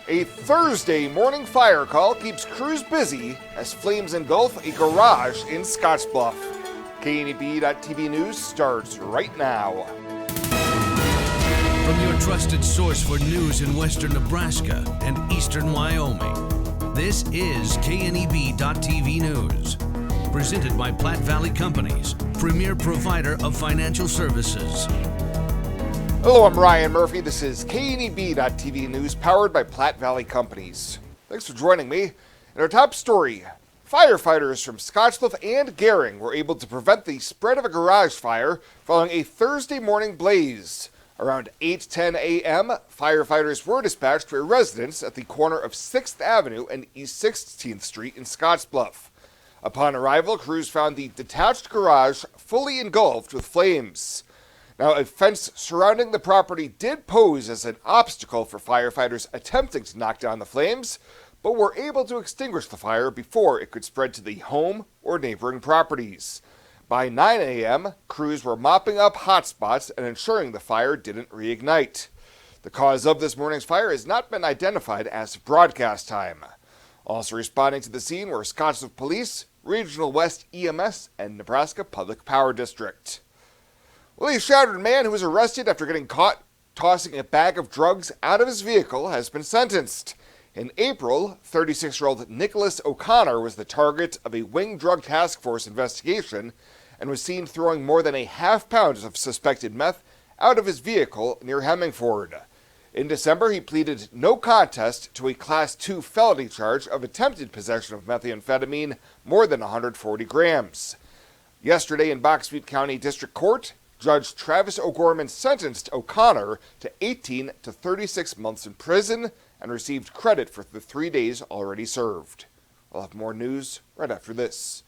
A Thursday morning fire call keeps crews busy as flames engulf a garage in Scottsbluff. KNEB.TV News starts right now. From your trusted source for news in western Nebraska and eastern Wyoming, this is KNEB.TV News. Presented by Platte Valley Companies, premier provider of financial services. Hello, I'm Ryan Murphy. This is KNEB.TV News, powered by Platte Valley Companies. Thanks for joining me. In our top story, firefighters from Scottsbluff and Gering were able to prevent the spread of a garage fire following a Thursday morning blaze. Around 8:10 a.m., firefighters were dispatched to a residence at the corner of 6th Avenue and East 16th Street in Scottsbluff. Upon arrival, crews found the detached garage fully engulfed with flames. Now, a fence surrounding the property did pose as an obstacle for firefighters attempting to knock down the flames, but were able to extinguish the fire before it could spread to the home or neighboring properties. By 9 a.m., crews were mopping up hotspots and ensuring the fire didn't reignite. The cause of this morning's fire has not been identified as of broadcast time. Also responding to the scene were Scottsbluff Police, Regional West EMS, and Nebraska Public Power District. Well, a shattered man who was arrested after getting caught tossing a bag of drugs out of his vehicle has been sentenced. In April, 36-year-old Nicholas O'Connor was the target of a Wing Drug Task Force investigation and was seen throwing more than a half-pound of suspected meth out of his vehicle near Hemmingford. In December, he pleaded no contest to a Class 2 felony charge of attempted possession of methamphetamine more than 140 grams. Yesterday in Box Butte County District Court, Judge Travis O'Gorman sentenced O'Connor to 18 to 36 months in prison and received credit for the 3 days already served. We'll have more news right after this.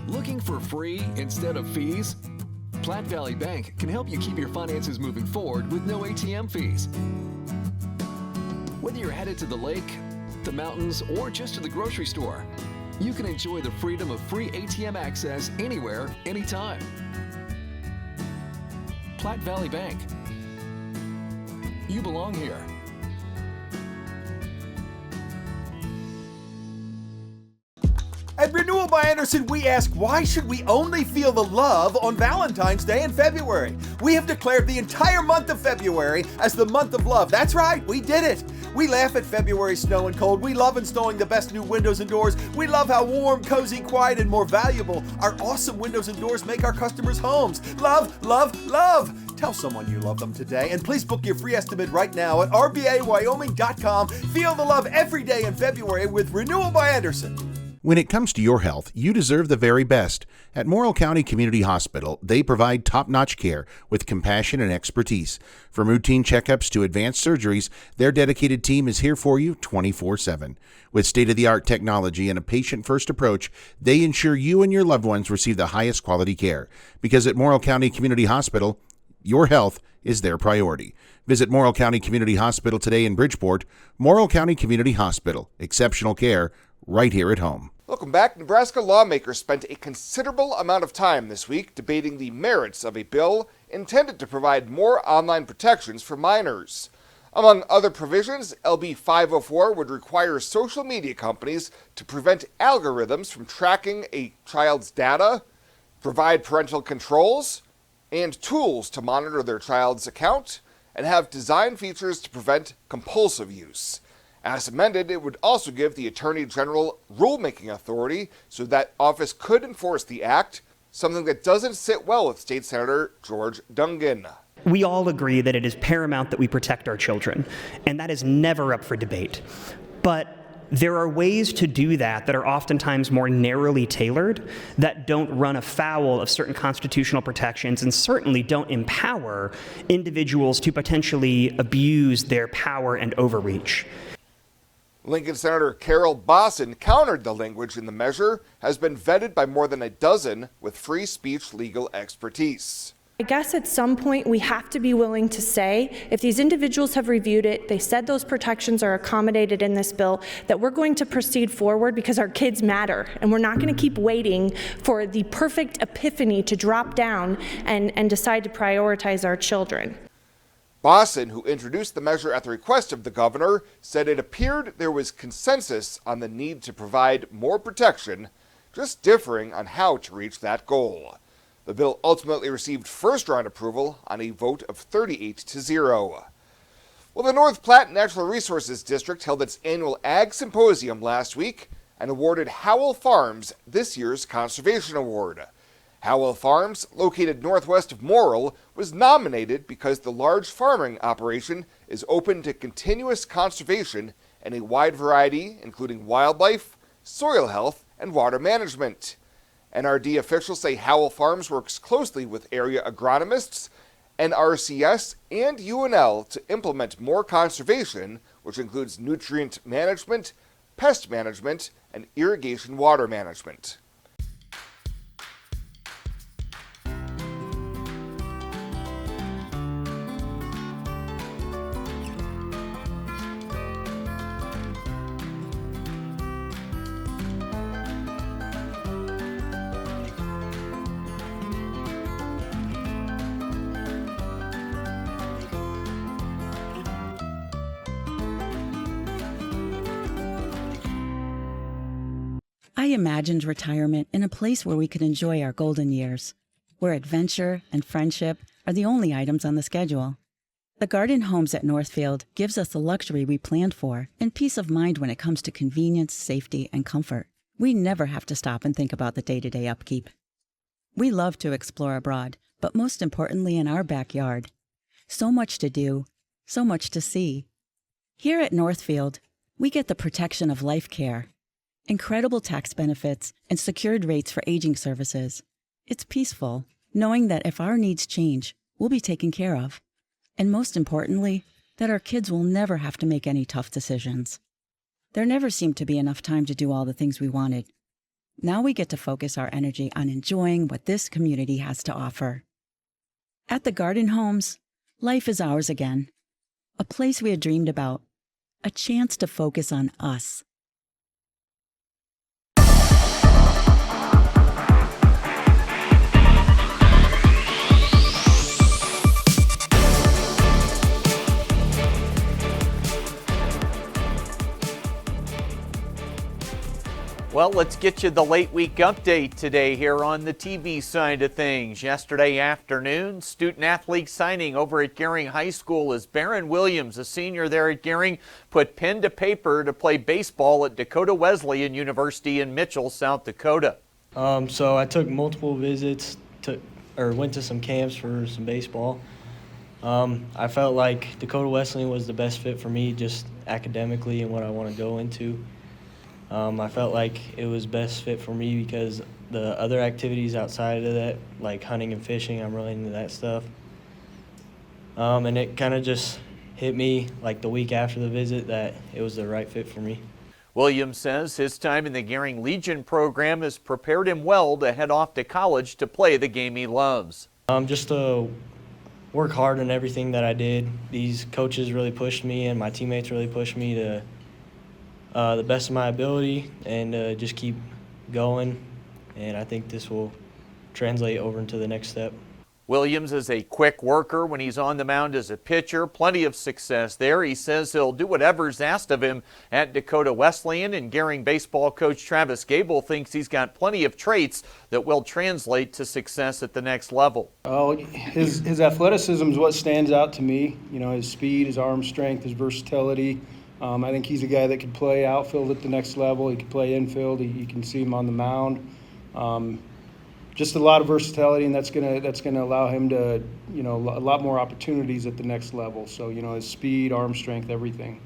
Looking for free instead of fees? Platte Valley Bank can help you keep your finances moving forward with no ATM fees. Whether you're headed to the lake, the mountains, or just to the grocery store, you can enjoy the freedom of free ATM access anywhere, anytime. Platte Valley Bank. You belong here. At Renewal by Andersen, we ask, why should we only feel the love on Valentine's Day in February? We have declared the entire month of February as the month of love. That's right, we did it. We laugh at February's snow and cold. We love installing the best new windows and doors. We love how warm, cozy, quiet, and more valuable our awesome windows and doors make our customers' homes. Love, love, love. Tell someone you love them today, and please book your free estimate right now at rbawyoming.com. Feel the love every day in February with Renewal by Andersen. When it comes to your health, you deserve the very best. At Morrill County Community Hospital, they provide top-notch care with compassion and expertise. From routine checkups to advanced surgeries, their dedicated team is here for you 24/7. With state-of-the-art technology and a patient-first approach, they ensure you and your loved ones receive the highest quality care. Because at Morrill County Community Hospital, your health is their priority. Visit Morrill County Community Hospital today in Bridgeport. Morrill County Community Hospital. Exceptional care right here at home. Welcome back. Nebraska lawmakers spent a considerable amount of time this week debating the merits of a bill intended to provide more online protections for minors. Among other provisions, LB 504 would require social media companies to prevent algorithms from tracking a child's data, provide parental controls and tools to monitor their child's account, and have design features to prevent compulsive use. As amended, it would also give the Attorney General rulemaking authority so that office could enforce the act, something that doesn't sit well with State Senator George Dungan. We all agree that it is paramount that we protect our children, and that is never up for debate. But there are ways to do that are oftentimes more narrowly tailored, that don't run afoul of certain constitutional protections and certainly don't empower individuals to potentially abuse their power and overreach. Lincoln Senator Carol Bosson countered the language in the measure, has been vetted by more than a dozen with free speech legal expertise. I guess at some point we have to be willing to say, if these individuals have reviewed it, they said those protections are accommodated in this bill, that we're going to proceed forward because our kids matter, and we're not going to keep waiting for the perfect epiphany to drop down and decide to prioritize our children. Bosson, who introduced the measure at the request of the governor, said it appeared there was consensus on the need to provide more protection, just differing on how to reach that goal. The bill ultimately received first-round approval on a vote of 38-0. Well, the North Platte Natural Resources District held its annual Ag Symposium last week and awarded Howell Farms this year's Conservation Award. Howell Farms, located northwest of Morrill, was nominated because the large farming operation is open to continuous conservation in a wide variety, including wildlife, soil health, and water management. NRD officials say Howell Farms works closely with area agronomists, NRCS, and UNL to implement more conservation, which includes nutrient management, pest management, and irrigation water management. I imagined retirement in a place where we could enjoy our golden years, where adventure and friendship are the only items on the schedule. The Garden Homes at Northfield gives us the luxury we planned for and peace of mind when it comes to convenience, safety, and comfort. We never have to stop and think about the day-to-day upkeep. We love to explore abroad, but most importantly in our backyard. So much to do, so much to see. Here at Northfield, we get the protection of life care, incredible tax benefits, and secured rates for aging services. It's peaceful, knowing that if our needs change, we'll be taken care of. And most importantly, that our kids will never have to make any tough decisions. There never seemed to be enough time to do all the things we wanted. Now we get to focus our energy on enjoying what this community has to offer. At the Garden Homes, life is ours again. A place we had dreamed about. A chance to focus on us. Well, let's get you the late week update today here on the TV side of things. Yesterday afternoon, student athlete signing over at Gering High School as Barron Williams, a senior there at Gering, put pen to paper to play baseball at Dakota Wesleyan University in Mitchell, South Dakota. So I took multiple visits went to some camps for some baseball. I felt like Dakota Wesleyan was the best fit for me just academically and what I want to go into. I felt like it was best fit for me because the other activities outside of that, like hunting and fishing, I'm really into that stuff. And it kind of just hit me like the week after the visit that it was the right fit for me. Williams says his time in the Gering Legion program has prepared him well to head off to college to play the game he loves. Just to work hard on everything that I did. These coaches really pushed me and my teammates really pushed me to the best of my ability and just keep going, and I think this will translate over into the next step. Williams is a quick worker when he's on the mound as a pitcher. Plenty of success there. He says he'll do whatever's asked of him at Dakota Wesleyan, and Gering baseball coach Travis Gable thinks he's got plenty of traits that will translate to success at the next level. Oh, his athleticism is what stands out to me. You know, his speed, his arm strength, his versatility. I think he's a guy that could play outfield at the next level. He could play infield. You can see him on the mound. Just a lot of versatility, and that's gonna allow him to, you know, a lot more opportunities at the next level. So, you know, his speed, arm strength, everything.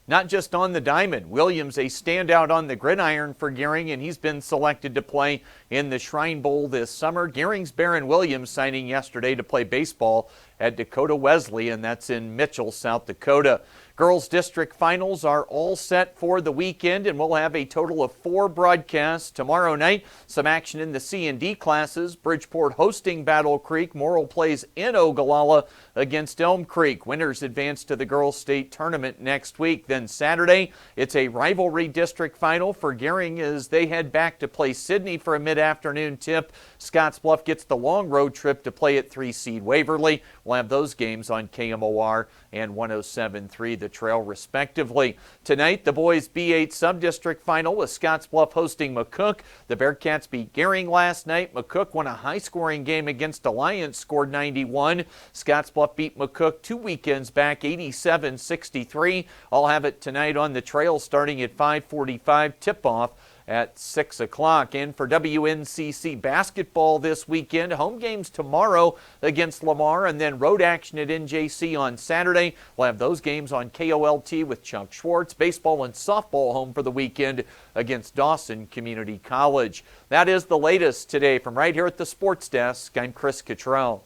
Not just on the diamond. Williams a standout on the gridiron for Gering, and he's been selected to play in the Shrine Bowl this summer. Gering's Barron Williams signing yesterday to play baseball at Dakota Wesleyan, and that's in Mitchell, South Dakota. Girls District Finals are all set for the weekend, and we'll have a total of 4 broadcasts tomorrow night. Some action in the C&D classes. Bridgeport hosting Battle Creek. Morrill plays in Ogallala against Elm Creek. Winners advance to the Girls State Tournament next week. Then Saturday, it's a rivalry district final for Gering as they head back to play Sidney for a mid-afternoon tip. Scottsbluff gets the long road trip to play at 3-seed Waverly. We'll have those games on KMOR and 107.3 The Trail, respectively. Tonight, the boys B8 Subdistrict Final with Scottsbluff hosting McCook. The Bearcats beat Gering last night. McCook won a high-scoring game against Alliance, scored 91. Scottsbluff beat McCook 2 weekends back, 87-63. I'll have it tonight on The Trail starting at 5:45, tip-off at 6 o'clock. And for WNCC basketball this weekend, home games tomorrow against Lamar and then road action at NJC on Saturday. We'll have those games on KOLT with Chuck Schwartz. Baseball and softball home for the weekend against Dawson Community College. That is the latest today from right here at the Sports Desk. I'm Chris Cottrell.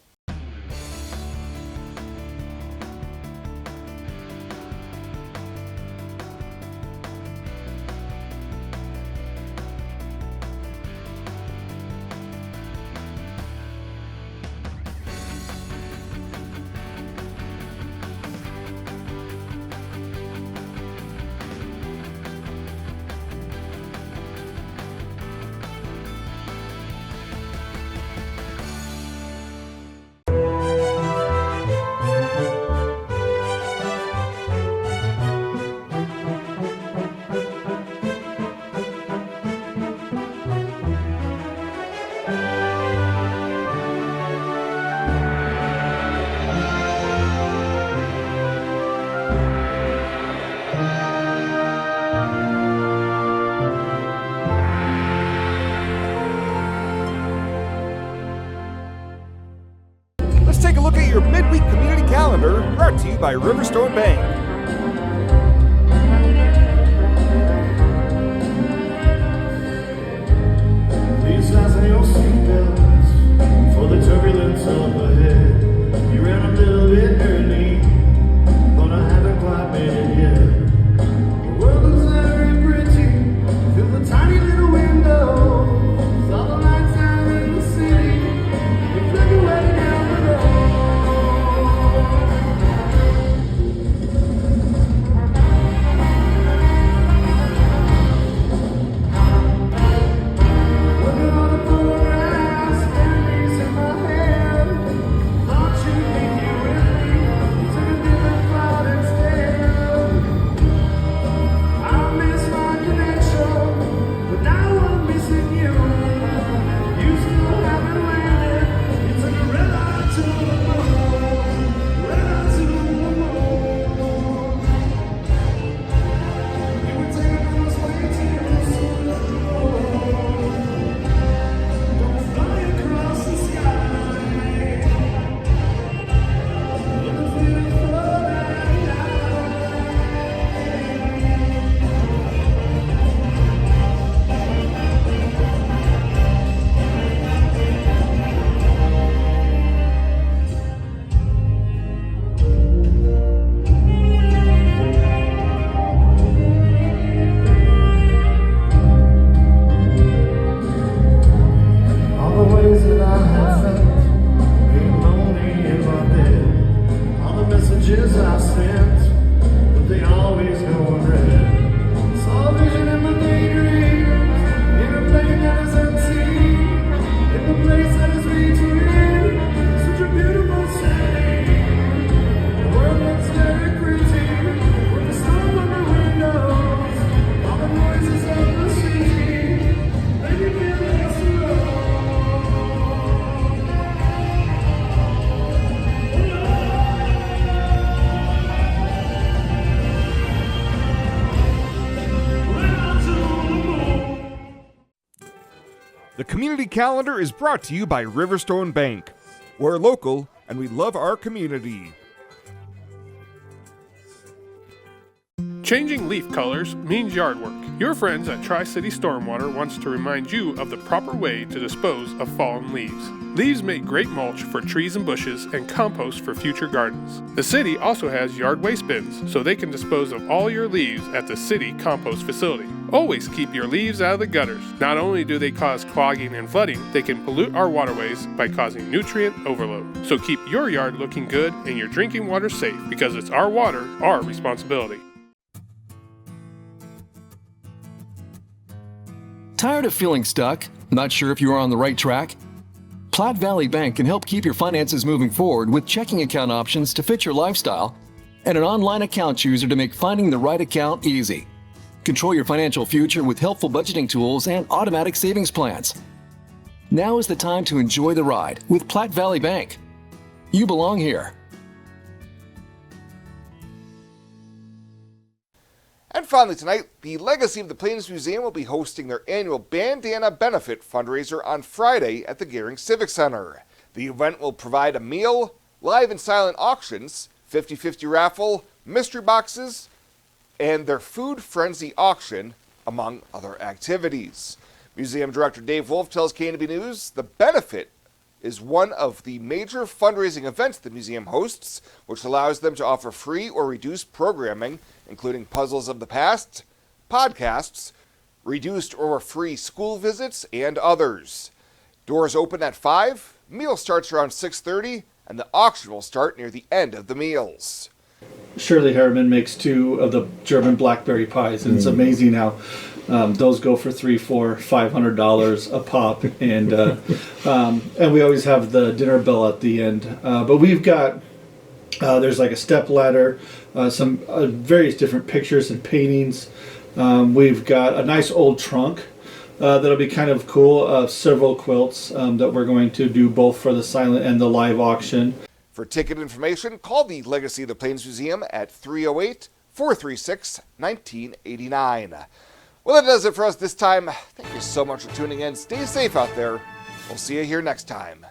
Let's take a look at your midweek community calendar, brought to you by Riverstone Bank. Please fasten your seatbelts for the turbulence up ahead. You ran a little bit early, but I haven't quite made it yet. The world is very pretty, through the tiny little window. All the lights out in the city, they flick away down the road. The community calendar is brought to you by Riverstone Bank. We're local and we love our community. Changing leaf colors means yard work. Your friends at Tri-City Stormwater wants to remind you of the proper way to dispose of fallen leaves. Leaves make great mulch for trees and bushes and compost for future gardens. The city also has yard waste bins, so they can dispose of all your leaves at the city compost facility. Always keep your leaves out of the gutters. Not only do they cause clogging and flooding, they can pollute our waterways by causing nutrient overload. So keep your yard looking good and your drinking water safe, because it's our water, our responsibility. Tired of feeling stuck? Not sure if you are on the right track? Platte Valley Bank can help keep your finances moving forward with checking account options to fit your lifestyle and an online account chooser to make finding the right account easy. Control your financial future with helpful budgeting tools and automatic savings plans. Now is the time to enjoy the ride with Platte Valley Bank. You belong here. And finally tonight, the Legacy of the Plains Museum will be hosting their annual Bandana Benefit fundraiser on Friday at the Gehring Civic Center. The event will provide a meal, live and silent auctions, 50-50 raffle, mystery boxes, and their Food Frenzy auction, among other activities. Museum Director Dave Wolf tells KNB News the benefit is one of the major fundraising events the museum hosts, which allows them to offer free or reduced programming, including Puzzles of the Past, podcasts, reduced or free school visits, and others. Doors open at 5, meal starts around 6:30, and the auction will start near the end of the meals. Shirley Harriman makes 2 of the German blackberry pies, and it's amazing how those go for $300, $400, $500 a pop, and we always have the dinner bell at the end. But we've got there's like a step ladder, some various different pictures and paintings. We've got a nice old trunk that'll be kind of cool. Several quilts that we're going to do both for the silent and the live auction. For ticket information, call the Legacy of the Plains Museum at 308-436-1989. Well, that does it for us this time. Thank you so much for tuning in. Stay safe out there. We'll see you here next time.